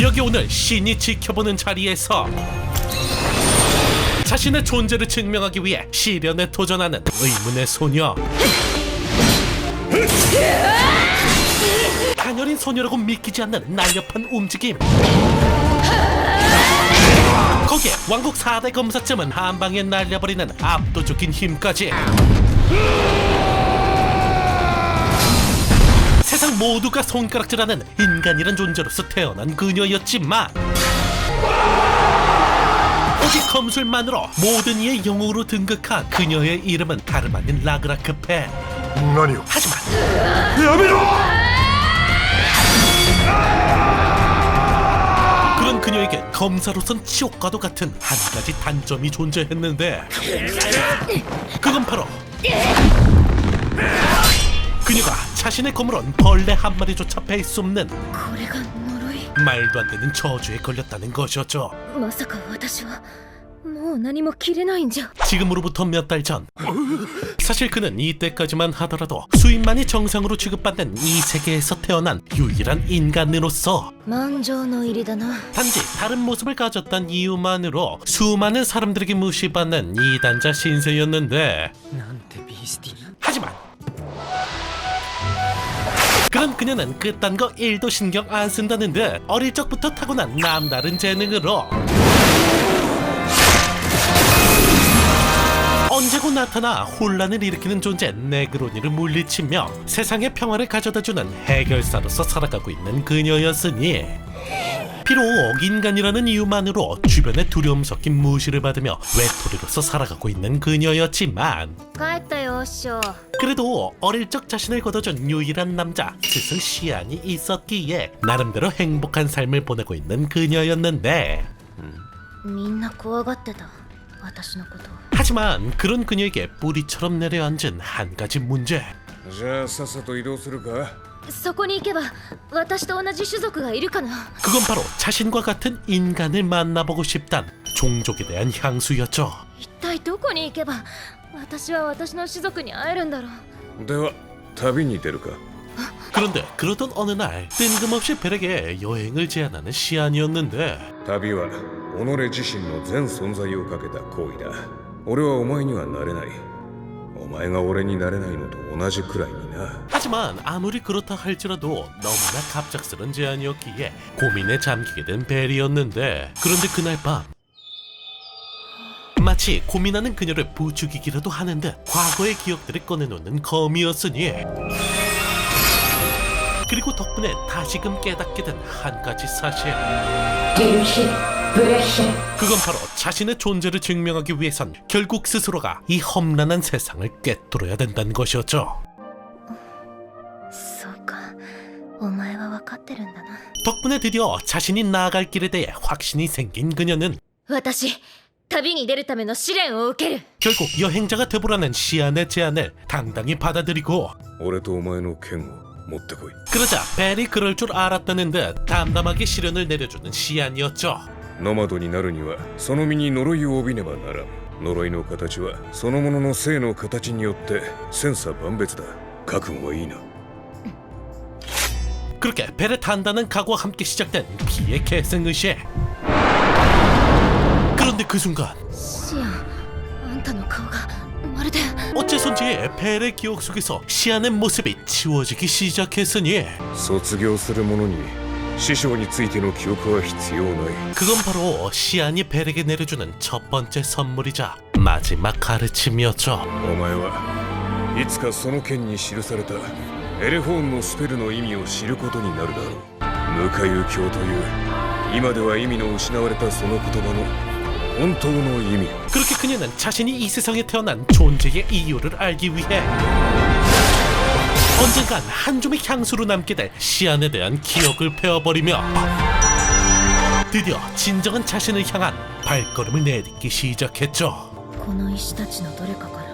여기 오늘 신이 지켜보는 자리에서 자신의 존재를 증명하기 위해 시련에 도전하는 의문의 소녀. 당연히 소녀라고 믿기지 않는 날렵한 움직임. 거기에 왕국 4대 검사쯤은 한 방에 날려버리는 압도적인 힘까지. 세상 모두가 손가락질하는 인간이란 존재로서 태어난 그녀였지만 오직 검술만으로 모든 이의 영웅으로 등극한 그녀의 이름은 다름 아닌 라그라크 펜. 아니요. 하지만 그런 그녀에게 검사로선 지옥과도 같은 한 가지 단점이 존재했는데 그건 바로 그녀가 자신의 검으론 벌레 한 마리조차 뺄 수 없는 これが呪い 말도 안 되는 저주에 걸렸다는 것이었죠. まさか私はもう何も切れないんじゃ 지금으로부터 몇 달 전, 사실 그는 이때까지만 하더라도 수입만이 정상으로 취급받는 이 세계에서 태어난 유일한 인간으로서 満場の入りだな 단지 다른 모습을 가졌던 이유만으로 수많은 사람들에게 무시받는 이단자 신세였는데, なんてビースティな。 하지만 그런 그녀는 그딴 거 1도 신경 안 쓴다는 듯 어릴 적부터 타고난 남다른 재능으로 언제고 나타나 혼란을 일으키는 존재 네그로니를 물리치며 세상의 평화를 가져다주는 해결사로서 살아가고 있는 그녀였으니 비록 인간이라는 이유만으로 주변에 두려움 섞인 무시를 받으며 외톨이로서 살아가고 있는 그녀였지만 帰ったよ師匠 그래도 어릴 적 자신을 거둬준 유일한 남자 스승 시안이 있었기에 나름대로 행복한 삶을 보내고 있는 그녀였는데 みんな怖がってた私のこと 하지만 그런 그녀에게 뿌리처럼 내려앉은 한 가지 문제. じゃあさっさと移動するか。そこに行けば私と同じ種族がいるかな 그건 바로 자신과 같은 인간을 만나보고 싶단 종족에 대한 향수였죠. 一体どこに行けば私は私の種族に会えるんだろうでは旅に出るか。 그런데 그러던 어느 날 뜬금없이 벨에게 여행을 제안하는 시안이었는데 旅は己自身の全存在をかけた行為だ。俺はお前にはなれない。お前が俺になれないのと同じくらいにな。 하지만 아무리 그렇다 할지라도 너무나 갑작스런 제안이었기에 고민에 잠기게 된 벨이었는데 그런데 그날 밤 마치 고민하는 그녀를 부추기기라도 하는 듯 과거의 기억들을 꺼내놓는 검이었으니 그리고 덕분에 다시금 깨닫게 된 한 가지 사실 그건 바로 자신의 존재를 증명하기 위해선 결국 스스로가 이 험난한 세상을 꿰뚫어야 된다는 것이었죠. そうかお前は分かってるんだな 덕분에 드디어 자신이 나아갈 길에 대해 확신이 생긴 그녀는 私旅に出るための試練を受ける 결국 여행자가 되보라는 시안의 제안을 당당히 받아들이고 俺とお前の剣を持ってこい。 그러자 벨이 그럴 줄 알았다는 듯 담담하게 시련을 내려주는 시안이었죠. ノマドになるにはその身に呪いを帯びねばならん。呪いの形はそのものの性の形によって千差万別だ。覚悟はいいな。 그렇게 벨의 단단한 각오와 함께 시작된 피의 계승의식. 그런데 그 순간 シアンあんたの顔がまるで 어째선지 벨의 기억 속에서 시안의 모습이 지워지기 시작했으니 卒業する者に師匠についての記憶は必要ない。 그건 바로 시안이 벨에게 내려주는 첫 번째 선물이자 마지막 가르침이었죠. お前はいつかその剣に記されたエレフォーンのスペルの意味を知ることになるだろう。無回右京という今では意味の失われたその言葉の本当の意味を。 그렇게 그녀는 자신이 이 세상에 태어난 존재의 이유를 알기 위해 언젠간 한 줌의 향수로 남게 될 시안에 대한 기억을 베어버리며 드디어 진정한 자신을 향한 발걸음을 내딛기 시작했죠. この石たちのどれかから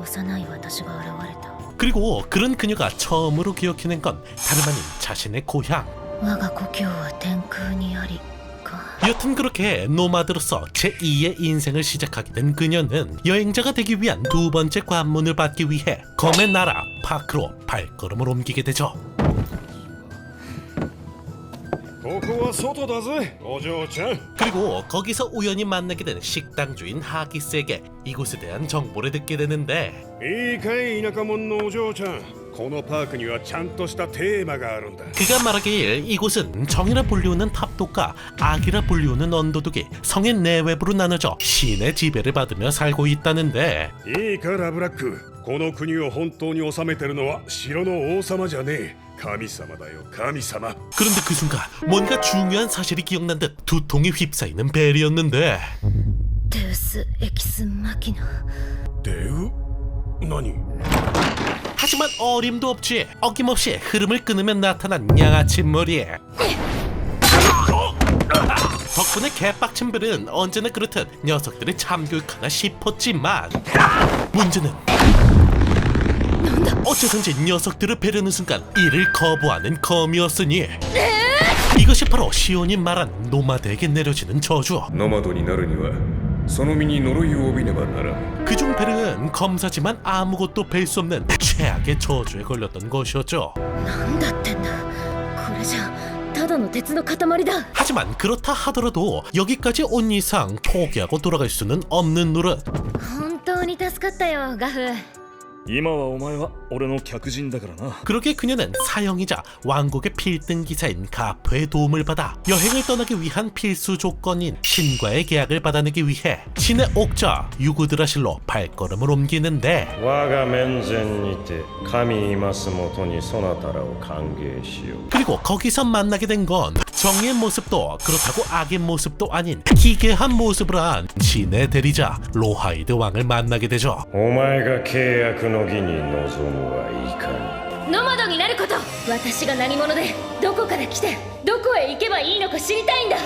幼い私が現れた 그리고 그런 그녀가 처음으로 기억해낸 건 다름 아닌 자신의 고향. 我が故郷は天空にありか 여튼 그렇게 노마드로서 제2의 인생을 시작하게 된 그녀는 여행자가 되기 위한 두 번째 관문을 받기 위해 검의 나라 파크로 발걸음을 옮기게 되죠. ここは外だぜお嬢ちゃん 그리고 거기서 우연히 만나게 된 식당 주인 하기스에게 이곳에 대한 정보를 듣게 되는데 いいかい田舎者のお嬢ちゃんこのパークにはちゃんとしたテーマがあるんだ 그가 말하길 이곳은 정이라 불리우는 탑독과 악이라 불리우는 언도독이 성의 내외부로 나눠져 신의 지배를 받으며 살고 있다는데 いいかラブラックこの国を本当に治めてるのは城の王様じゃねえ神様だよ神様 그런데 그 순간 뭔가 중요한 사실이 기억난 듯 두통이 휩싸이는 벨이었는데 デウス・エキス・マキナデウ何 하지만 어림도 없지 어김없이 흐름을 끊으며 나타난 양아치 머리 덕분에 개빡친 벨은 언제나 그렇듯 녀석들을 참교육하나 싶었지만 문제는 어째선지 녀석들을 배려는 순간 이를 거부하는 검이었으니 이것이 바로 시온이 말한 노마드에게 내려지는 저주 ノマドになるにはその身に呪いを帯びねばならん 그중 벨은 검사지만 아무것도 뵐 수 없는 최악의 저주에 걸렸던 것이었죠 なんだってんだこれじゃただの鉄の塊だ 하지만 그렇다 하더라도 여기까지 온 이상 포기하고 돌아갈 수는 없는 노릇 本当に助かったよガフ今はお前は俺の客人だからな 그렇게 그녀는 사형이자 왕국의 필등 기사인 가프의 도움을 받아 여행을 떠나기 위한 필수 조건인 신과의 계약을 받아내기 위해 신의 옥자 유구드라실로 발걸음을 옮기는데 我が面前にて神いますもとにそなたらを歓迎しよう 그리고 거기서 만나게 된 건 정의의 모습도 그렇다고 악의 모습도 아닌 기괴한 모습을 한 신의 대리자 로하이드 왕을 만나게 되죠 お前が契約の儀に臨むはいかにノマドになること私が何者でどこから来てどこへ行けばいいのか知りたいんだ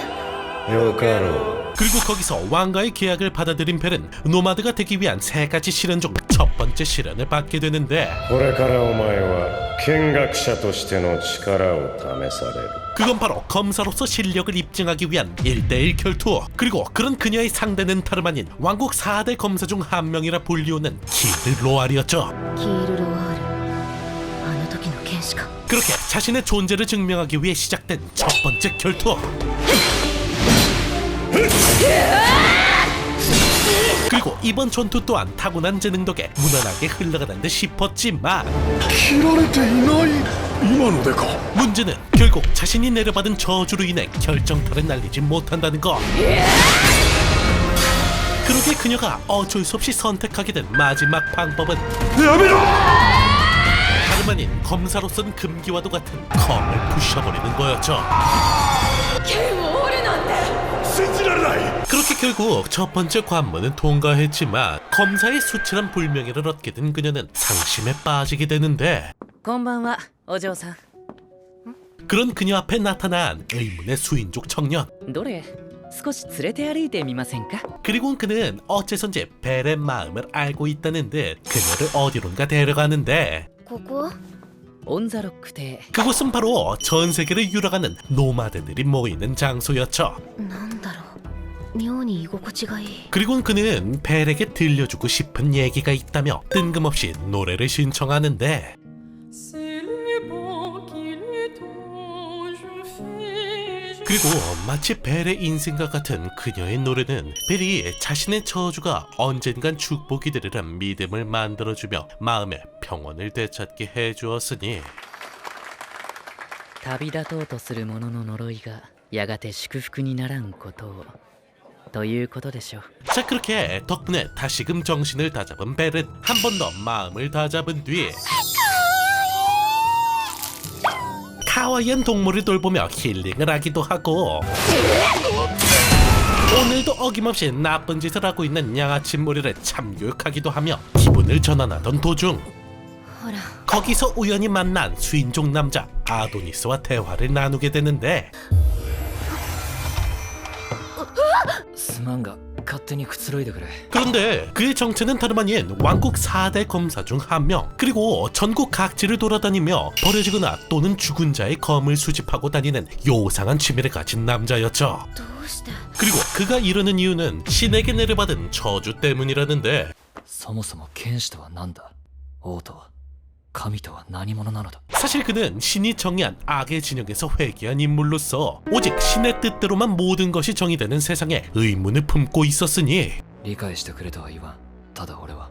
よかろう 그리고 거기서 왕과의 계약을 받아들인 벨은 노마드가 되기 위한 세 가지 시련 중 첫 번째 시련을 받게 되는데 これからお前は見学者としての力を試される 그건 바로 검사로서 실력을 입증하기 위한 1대1 결투 그리고 그런 그녀의 상대는 다름 아닌 왕국 4대 검사 중 한 명이라 불리우는 키르 로알이었죠 キール・ロワールあの時の剣士か 그렇게 자신의 존재를 증명하기 위해 시작된 첫 번째 결투 그리고 이번 전투 또한 타고난 재능 덕에 무난하게 흘러가는 듯 싶었지만 切られていない今のでか 문제는 결국 자신이 내려받은 저주로 인해 결정타를 날리지 못한다는 것 그렇게 그녀가 어쩔 수 없이 선택하게 된 마지막 방법은 やめろ 다름 아닌 검사로선 금기와도 같은 검을 부셔버리는 거였죠 信じられない 그렇게 결국 첫 번째 관문은 통과했지만 검사의 수치란 불명예를 얻게 된 그녀는 상심에 빠지게 되는데 こんばんはお嬢さん 그런 그녀 앞에 나타난 의문의 수인족 청년 どれ少し連れて歩いてみませんか 그리고 그는 어째선지 벨의 마음을 알고 있다는 듯 그녀를 어디론가 데려가는데 ここオンザロック邸 그곳은 바로 전 세계를 유랑하는 노마드들이 모이는 장소였죠 なんだろう妙に居心地がいい 그리고 그는 벨에게 들려주고 싶은 얘기가 있다며 뜬금없이 노래를 신청하는데 그리고 마치 벨의 인생과 같은 그녀의 노래는 벨이 자신의 저주가 언젠간 축복이 되리란 믿음을 만들어주며 마음의 평온을 되찾게 해주었으니 旅立とうとする者の呪いがやがて祝福にならんことをということでしょう 자 그렇게 덕분에 다시금 정신을 다잡은 벨은 한 번 더 마음을 다잡은 뒤 카와이한 동물을 돌보며 힐링을 하기도 하고 오늘도 어김없이 나쁜 짓을 하고 있는 양아치 무리를 참교육하기도 하며 기분을 전환하던 도중 ほら 거기서 우연히 만난 수인족 남자 아도니스와 대화를 나누게 되는데 すまんが勝手にくつろいでくれ 그런데 그의 정체는 다름 아닌 왕국 4대 검사 중 한 명 그리고 전국 각지를 돌아다니며 버려지거나 또는 죽은 자의 검을 수집하고 다니는 요상한 취미를 가진 남자였죠 どうして 그리고 그가 이러는 이유는 신에게 내려받은 저주 때문이라는데 そもそも剣士とは何だ王とは神とは何者なのだ。 사실 그는 신이 정의한 악의 진영에서 회귀한 인물로서 오직 신의 뜻대로만 모든 것이 정의되는 세상에 의문을 품고 있었으니 理解してくれとは言わん。ただ俺は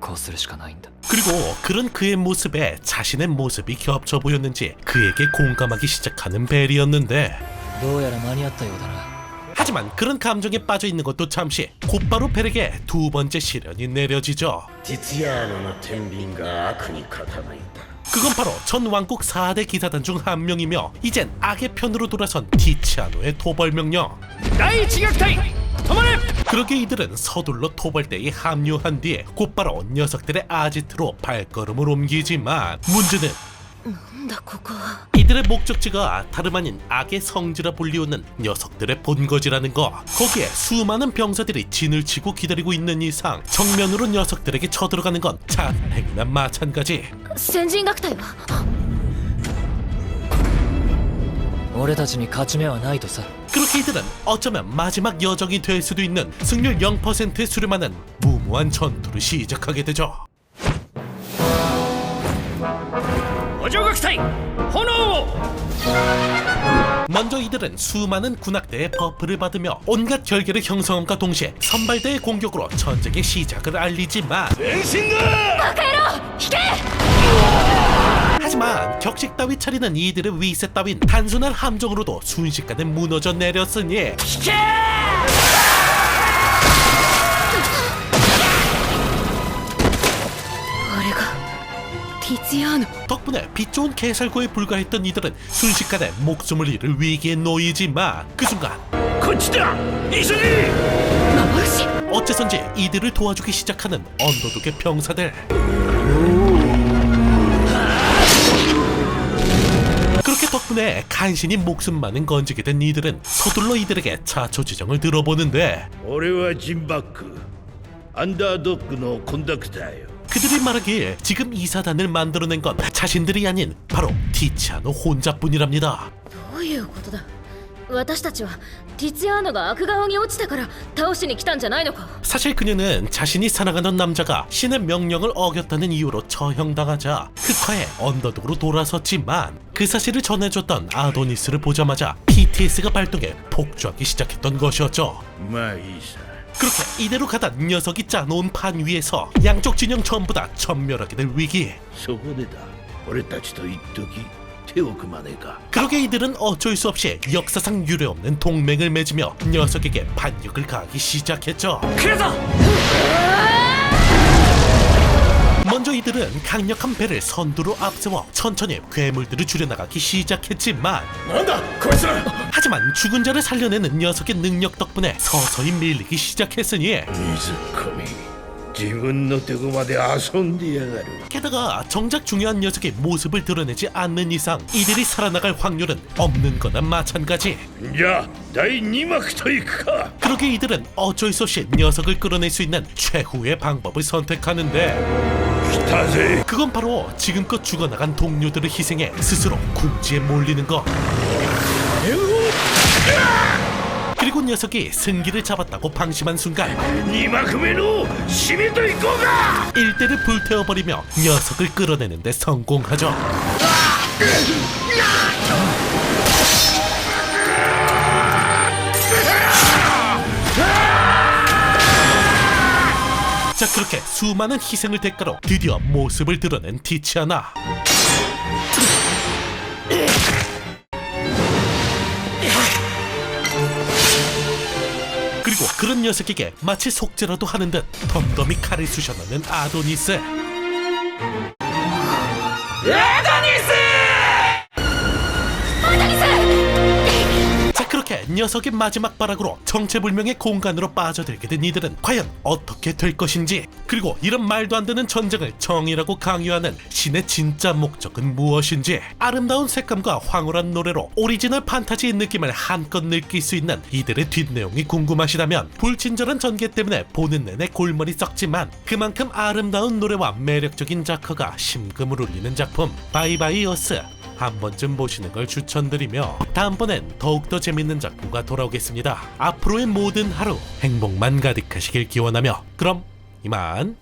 こうするしかないんだ。 그리고 그런 그의 모습에 자신의 모습이 겹쳐 보였는지 그에게 공감하기 시작하는 벨이었는데 どうやら間に合ったようだな。 하지만 그런 감정에 빠져 있는 것도 잠시 곧바로 벨에게 두 번째 시련이 내려지죠. ティツィアーノの天秤が悪に傾いた。 그건 바로 전 왕국 4대 기사단 중 한 명이며 이젠 악의 편으로 돌아선 티치아노의 토벌 명령. 그렇게 이들은 서둘러 토벌대에 합류한 뒤에 곧바로 녀석들의 아지트로 발걸음을 옮기지만 문제는 なんだここは。 이들의 목적지가 다름 아닌 악의 성지라 불리우는 녀석들의 본거지라는 거. 거기에 수많은 병사들이 진을 치고 기다리고 있는 이상 정면으로 녀석들에게 쳐들어가는 건 자살행위나 마찬가지. 先人学隊は。俺たちに勝ち目はないとさ。 그렇게 이들은 어쩌면 마지막 여정이 될 수도 있는 승률 0%의 수렴하는 무모한 전투를 시작하게 되죠. 補助学隊炎を。 먼저 이들은 수많은 군악대의 버프를 받으며 온갖 결계를 형성함과 동시에 선발대의 공격으로 전쟁의 시작을 알리지만 하지만 격식 따위 차리는 이들의 위세 따윈 단순한 함정으로도 순식간에 무너져 내렸으니 덕분에 빛 좋은 개살구에 불과했던 이들은 순식간에 목숨을 잃을 위기에 놓이지만 그 순간 こっちだ急ぎ。 어째선지 이들을 도와주기 시작하는 언더독의 병사들. 그렇게 덕분에 간신히 목숨만은 건지게 된 이들은 서둘러 이들에게 자초지정을 들어보는데 俺はジンバックアンダードッグのコンダクターよ。 그들이 말하기에 지금 이 사단을 만들어낸 건 자신들이 아닌 바로 티치아노 혼자뿐이랍니다. どういうことだ。私たちはティツィアーノが悪側に落ちたから倒しに来たんじゃないのか。 사실 그녀는 자신이 사랑하던 남자가 신의 명령을 어겼다는 이유로 처형당하자 흑화의 언더독으로 돌아섰지만 그 사실을 전해줬던 아도니스를 보자마자 PTS가 발동해 폭주하기 시작했던 것이었죠. まあいいさ。 그렇게 이대로 가다 녀석이 짜놓은 판 위에서 양쪽 진영 전부 다 전멸하게 될 위기. そこでだ俺たちと一時手を組まねえか。 그렇게 이들은 어쩔 수 없이 역사상 유례없는 동맹을 맺으며 녀석에게 반격을 가하기 시작했죠. 먼저 이들은 강력한 배를 선두로 앞세워 천천히 괴물들을 줄여나가기 시작했지만 하지만 죽은 자를 살려내는 녀석의 능력 덕분에 서서히 밀리기 시작했으니 水込み自分の手駒で遊んでやがる。 게다가 정작 중요한 녀석의 모습을 드러내지 않는 이상 이들이 살아나갈 확률은 없는 거나 마찬가지. じゃあ第2幕といくか。 그렇게 이들은 어쩔 수 없이 녀석을 끌어낼 수 있는 최후의 방법을 선택하는데 来たぜ。 그건 바로 지금껏 죽어나간 동료들을 희생해 스스로 궁지에 몰리는 것. 그리고 녀석이 승기를 잡았다고 방심한 순간 2幕目の締めといこうか。 일대를 불태워버리며 녀석을 끌어내는 데 성공하죠. 자, 그렇게 수많은 희생을 대가로 드디어 모습을 드러낸 티치아나. 그리고 그런 녀석에게 마치 속죄라도 하는 듯 덤덤히 칼을 쑤셔넣는 아도니스. 자, 그렇게 녀석의 마지막 발악으로 정체불명의 공간으로 빠져들게 된 이들은 과연 어떻게 될 것인지, 그리고 이런 말도 안 되는 전쟁을 정의라고 강요하는 신의 진짜 목적은 무엇인지, 아름다운 색감과 황홀한 노래로 오리지널 판타지의 느낌을 한껏 느낄 수 있는 이들의 뒷내용이 궁금하시다면 불친절한 전개 때문에 보는 내내 골머리 썩지만 그만큼 아름다운 노래와 매력적인 작화가 심금을 울리는 작품 바이바이 어스 한 번쯤 보시는 걸 추천드리며 다음번엔 더욱더 재밌는 작품과 돌아오겠습니다. 앞으로의 모든 하루 행복만 가득하시길 기원하며 그럼 이만.